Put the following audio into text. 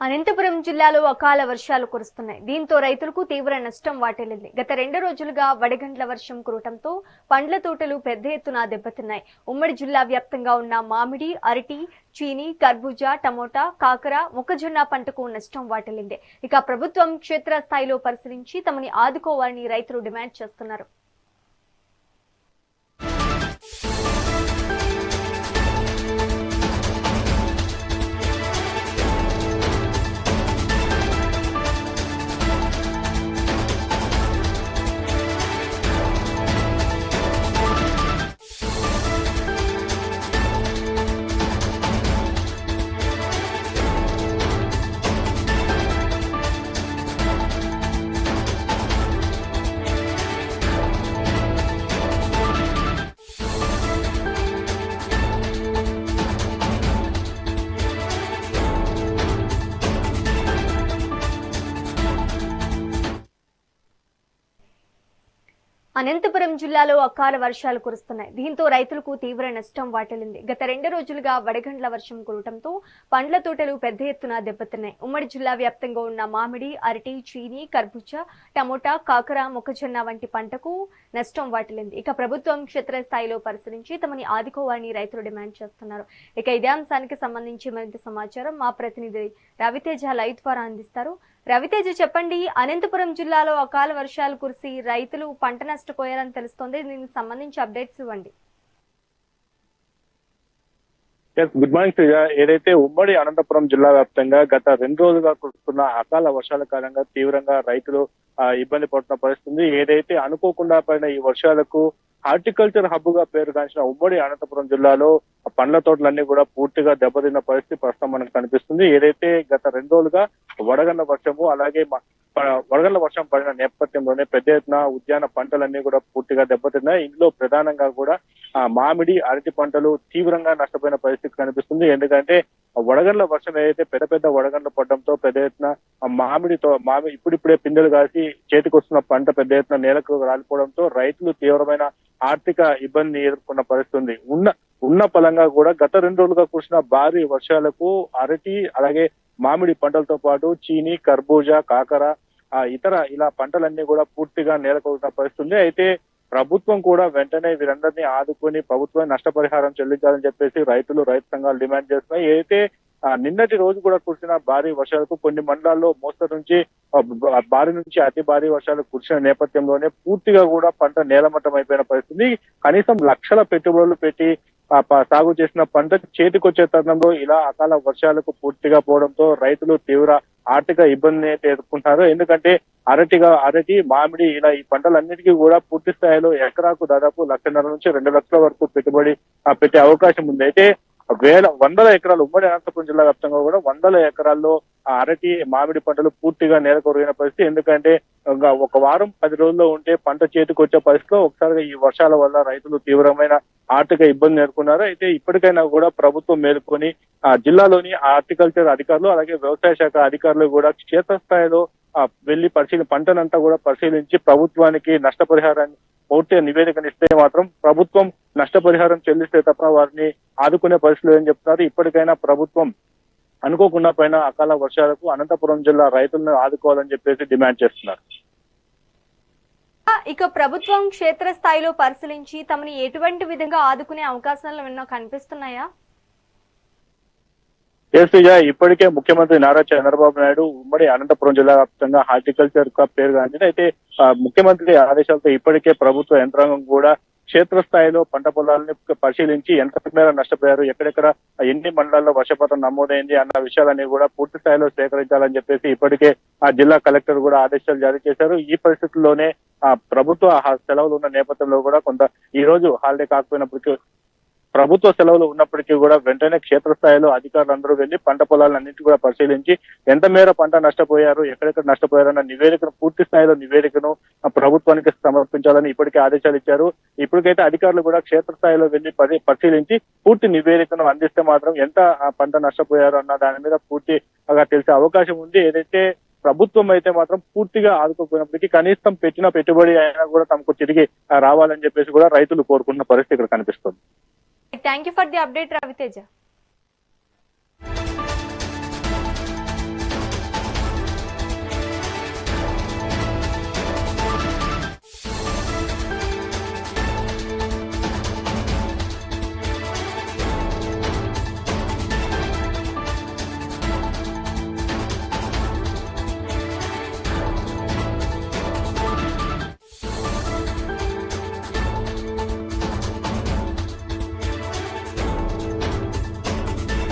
అనంతపురం జిల్లాలో అకాల వర్షాలు కురుస్తున్నాయి. దీంతో రైతులకు తీవ్ర నష్టం వాటిల్లింది. గత 2 రోజులుగా వడగండ్ల వర్షం కురవడంతో పండ్ల తోటలు పెద్ద ఎత్తున దెబ్బతిన్నాయి. ఉమ్మడి జిల్లా వ్యాప్తంగా ఉన్న మామిడి, అరటి, చీని, కర్బూజా, టమోటా, కాకర, మొక్కజొన్న పంటకు నష్టం వాటిల్లింది. ఇక ప్రభుత్వం క్షేత్రస్థాయిలో పరిశీలించి తమని ఆదుకోవాలని రైతులు డిమాండ్ చేస్తున్నారు. అనంతపురం జిల్లాలో అకాల వర్షాలు కురుస్తున్నాయి. దీంతో రైతులకు తీవ్ర నష్టం వాటిల్లింది. గత 2 రోజులుగా వడగండ్ల వర్షం కురవడంతో పండ్ల తోటలు పెద్ద ఎత్తున దెబ్బతిన్నాయి. ఉమ్మడి జిల్లా వ్యాప్తంగా ఉన్న మామిడి, అరటి, చీని, కర్బూజా, టమోటా, కాకర, మొక్కజొన్న వంటి పంటకు నష్టం వాటిల్లింది. ఇక ప్రభుత్వం క్షేత్రస్థాయిలో పరిశీలించి తమని ఆదుకోవాలని రైతులు డిమాండ్ చేస్తున్నారు. ఇక ఇదే అంశానికి సంబంధించి మరింత సమాచారం మా ప్రతినిధి రవితేజ లైవ్ ద్వారా అందిస్తారు. రవితేజ, చెప్పండి. అనంతపురం జిల్లాలో అకాల వర్షాలు కురిసి రైతులు పంట నష్టపోయారని తెలుస్తోంది. దీనికి సంబంధించి అప్డేట్స్ ఇవ్వండి. Good morning Sreeja. ఏదైతే ఉమ్మడి అనంతపురం జిల్లా వ్యాప్తంగా గత 2 రోజులుగా కురుస్తున్న అకాల వర్షాల కారణంగా తీవ్రంగా రైతులు ఇబ్బంది పడుతున్న పరిస్థితి. ఏదైతే అనుకోకుండా పడిన ఈ వర్షాలకు హార్టికల్చర్ హబ్ గా పేరుగాంచిన ఉమ్మడి అనంతపురం జిల్లాలో పండ్ల తోటలన్నీ కూడా పూర్తిగా దెబ్బతిన్న పరిస్థితి ప్రస్తుతం మనకు కనిపిస్తుంది. ఏదైతే గత 2 రోజులుగా వడగండ్ల వర్షము అలాగే వడగండ్ల వర్షం పడిన నేపథ్యంలోనే పెద్ద ఎత్తున ఉద్యాన పంటలన్నీ కూడా పూర్తిగా దెబ్బతిన్నాయి. ఇందులో ప్రధానంగా కూడా మామిడి, అరటి పంటలు తీవ్రంగా నష్టపోయిన పరిస్థితి కనిపిస్తుంది. ఎందుకంటే వడగండ్ల వర్షం ఏదైతే పెద్ద పెద్ద వడగండ్లు పడడంతో పెద్ద ఎత్తున మామిడి ఇప్పుడిప్పుడే పిందెలు కాసి చేతికి వస్తున్న పంట పెద్ద ఎత్తున నేలకు రాలిపోవడంతో రైతులు తీవ్రమైన ఆర్థిక ఇబ్బంది ఎదుర్కొన్న పరిస్థితి ఉన్న ఫలంగా కూడా గత 2 రోజులుగా కురిసిన భారీ వర్షాలకు అరటి అలాగే మామిడి పంటలతో పాటు చీని, కర్బూజా, కాకర ఇతర ఇలా పంటలన్నీ కూడా పూర్తిగా నేలకొన్న పరిస్థితి. అయితే ప్రభుత్వం కూడా వెంటనే వీరందరినీ ఆదుకొని ప్రభుత్వం నష్టపరిహారం చెల్లించాలని చెప్పేసి రైతు సంఘాలు డిమాండ్ చేస్తున్నాయి. అయితే నిన్నటి రోజు కూడా కురిసిన భారీ వర్షాలకు కొన్ని మండలాల్లో మోస్తరు నుంచి భారీ నుంచి అతి భారీ వర్షాలు కురిసిన నేపథ్యంలోనే పూర్తిగా కూడా పంట నేలమట్టం అయిపోయిన పరిస్థితి. కనీసం లక్షల పెట్టుబడులు పెట్టి సాగు చేసిన పంట చేతికొచ్చే తరుణంలో ఇలా అకాల వర్షాలకు పూర్తిగా పోవడంతో రైతులు తీవ్ర ఆర్థిక ఇబ్బందిని అయితే ఎదుర్కొంటున్నారు. ఎందుకంటే అరటి, మామిడి ఇలా ఈ పంటలన్నిటికీ కూడా పూర్తి స్థాయిలో ఎకరాకు దాదాపు 1.5 నుంచి 2 లక్షల వరకు పెట్టుబడి పెట్టే అవకాశం ఉంది. అయితే వందల ఎకరాలు ఉమ్మడి అనంతపురం జిల్లా వ్యాప్తంగా కూడా 100 ఎకరాల్లో అరటి, మామిడి పంటలు పూర్తిగా నేలకొరిగిన పరిస్థితి. ఎందుకంటే ఒక వారం 10 రోజుల్లో ఉంటే పంట చేతికి వచ్చే పరిస్థితిలో ఒకసారిగా ఈ వర్షాల వల్ల రైతులు తీవ్రమైన ఆర్థిక ఇబ్బంది ఎదుర్కొన్నారు. అయితే ఇప్పటికైనా కూడా ప్రభుత్వం మేలుకొని జిల్లాలోని హార్టికల్చర్ అధికారులు అలాగే వ్యవసాయ శాఖ అధికారులు కూడా క్షేత్రస్థాయిలో వెళ్లి పంటనంతా కూడా పరిశీలించి ప్రభుత్వానికి నష్టపరిహారాన్ని పూర్తిగా నివేదికను ఇస్తే మాత్రం ప్రభుత్వం నష్టపరిహారం చెల్లిస్తే తప్ప వారిని ఆదుకునే పరిస్థితులు ఏం చెప్తున్నారు. ఇప్పటికైనా ప్రభుత్వం అనుకోకుండా పైన అకాల వర్షాలకు అనంతపురం జిల్లా రైతులను ఆదుకోవాలని చెప్పేసి డిమాండ్ చేస్తున్నారు. ఇక ప్రభుత్వం క్షేత్రస్థాయిలో పరిశీలించి తమని ఎటువంటి విధంగా ఆదుకునే అవకాశాలు ఏమైనా కనిపిస్తున్నాయా? ఇప్పటికే ముఖ్యమంత్రి నారా చంద్రబాబు నాయుడు ఉమ్మడి అనంతపురం జిల్లా వ్యాప్తంగా హార్టికల్చర్ పేరుగాంచింది. అయితే ముఖ్యమంత్రి ఆదేశాలతో ఇప్పటికే ప్రభుత్వ యంత్రాంగం కూడా క్షేత్రస్థాయిలో పంట పొలాలని పరిశీలించి ఎంత మేర నష్టపోయారు, ఎక్కడెక్కడ ఎన్ని మండలాల్లో వర్షపాతం నమోదైంది అన్న విషయాలన్నీ కూడా పూర్తి స్థాయిలో సేకరించాలని చెప్పేసి ఇప్పటికే ఆ జిల్లా కలెక్టర్ కూడా ఆదేశాలు జారీ చేశారు. ఈ పరిస్థితుల్లోనే ప్రభుత్వ సెలవులు ఉన్న నేపథ్యంలో కూడా ఈ రోజు హాలిడే కాకపోయినప్పటికీ ప్రభుత్వ సెలవులు ఉన్నప్పటికీ కూడా వెంటనే క్షేత్రస్థాయిలో అధికారులందరూ వెళ్లి పంట పొలాలన్నింటినీ కూడా పరిశీలించి ఎంత మేర పంట నష్టపోయారు, ఎక్కడెక్కడ నష్టపోయారన్న నివేదికను పూర్తి స్థాయిలో నివేదికను ప్రభుత్వానికి సమర్పించాలని ఇప్పటికే ఆదేశాలు ఇచ్చారు. ఇప్పటికైతే అధికారులు కూడా క్షేత్రస్థాయిలో వెళ్లి పరిశీలించి పూర్తి నివేదికను అందిస్తే మాత్రం ఎంత పంట నష్టపోయారు అన్న దాని మీద పూర్తిగా తెలిసే అవకాశం ఉంది. ఏదైతే ప్రభుత్వం అయితే మాత్రం పూర్తిగా ఆదుకోకపోయినప్పటికీ కనీసం పెట్టిన పెట్టుబడి అయినా కూడా తమకు తిరిగి రావాలని చెప్పేసి కూడా రైతులు కోరుకున్న పరిస్థితి ఇక్కడ కనిపిస్తుంది. Thank you for the update, Raviteja.